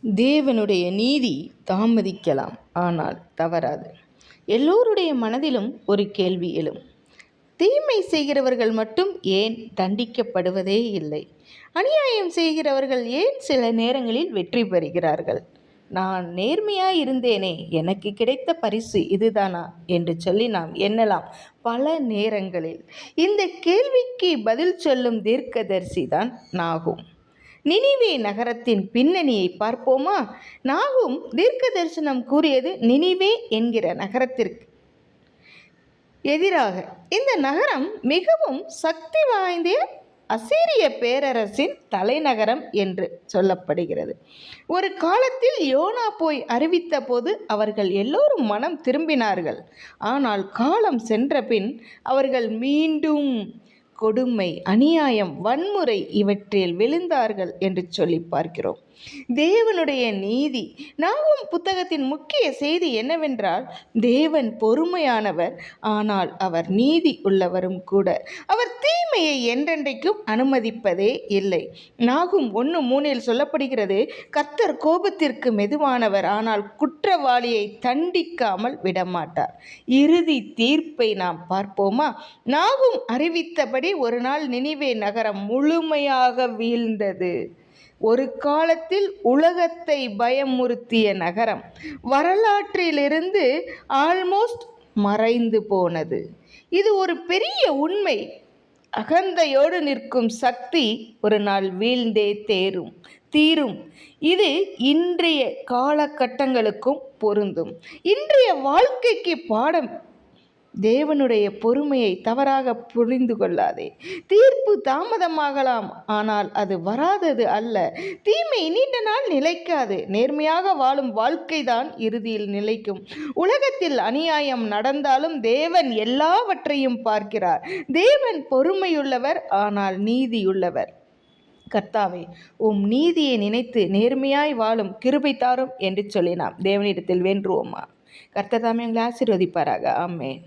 தேவனுடைய நீதி தாமதிக்கலாம், ஆனால் தவறாது. எல்லோருடைய மனதிலும் ஒரு கேள்வி எழும். தீமை செய்கிறவர்கள் மட்டும் ஏன் தண்டிக்கப்படுவதே இல்லை? அநியாயம் செய்கிறவர்கள் ஏன் சில நேரங்களில் வெற்றி பெறுகிறார்கள்? நான் நேர்மையாய் இருந்தேனே, எனக்கு கிடைத்த பரிசு இதுதானா என்று சொல்லி நாம் எண்ணலாம். பல நேரங்களில் இந்த கேள்விக்கு பதில் சொல்லும் தீர்க்கதரிசி தான் நாகும். நினிவே நகரத்தின் பின்னணியை பார்ப்போமா? நாகும் தீர்க்க தரிசனம் கூறியது நினிவே என்கிற நகரத்திற்கு எதிராக. இந்த நகரம் மிகவும் சக்தி வாய்ந்த அசீரிய பேரரசின் தலைநகரம் என்று சொல்லப்படுகிறது. ஒரு காலத்தில் யோனா போய் அறிவித்த போது அவர்கள் எல்லோரும் மனம் திரும்பினார்கள். ஆனால் காலம் சென்ற பின் அவர்கள் மீண்டும் கொடுமை, அநியாயம், வன்முறை இவற்றில் விழுந்தார்கள் என்று சொல்லி பார்க்கிறோம். தேவனுடைய நீதி. நாகும் புத்தகத்தின் முக்கிய செய்தி என்னவென்றால், தேவன் பொறுமையானவர், ஆனால் அவர் நீதி உள்ளவரும் கூட. அவர் தீமையை என்றென்றைக்கும் அனுமதிப்பதே இல்லை. நாகும் 1:3 சொல்லப்படுகிறது, கர்த்தர் கோபத்திற்கு மெதுவானவர், ஆனால் குற்றவாளியை தண்டிக்காமல் விடமாட்டார். இறுதி தீர்ப்பை நாம் பார்ப்போமா? நாகும் அறிவித்தபடி ஒரு நாள் நினிவே நகரம் முழுமையாக வீழ்ந்தது. ஒரு காலத்தில் உலகத்தை பயமுறுத்திய நகரம் வரலாற்றிலிருந்து ஆல்மோஸ்ட் மறைந்து போனது. இது ஒரு பெரிய உண்மை. அகந்தையோடு நிற்கும் சக்தி ஒரு நாள் வீழ்ந்தே தீரும். இது இன்றைய காலகட்டங்களுக்கும் பொருந்தும். இன்றைய வாழ்க்கைக்கு பாடம். தேவனுடைய பொறுமையை தவறாக புரிந்து கொள்ளாதே. தீர்ப்பு தாமதமாகலாம், ஆனால் அது வராதது அல்ல. தீமை நீண்ட நாள் நிலைக்காது. நேர்மையாக வாழும் வாழ்க்கைதான் இறுதியில் நிலைக்கும். உலகத்தில் அநியாயம் நடந்தாலும் தேவன் எல்லாவற்றையும் பார்க்கிறார். தேவன் பொறுமையுள்ளவர், ஆனால் நீதியுள்ளவர். கர்த்தாவே, உம் நீதியை நினைத்து நேர்மையாய் வாழும் கிருபை தாரும் என்று சொல்லி நாம் தேவனிடத்தில் வேண்டுவோமா? கர்த்தர் தாமே எங்களை ஆசீர்வதிப்பாராக. ஆமென்.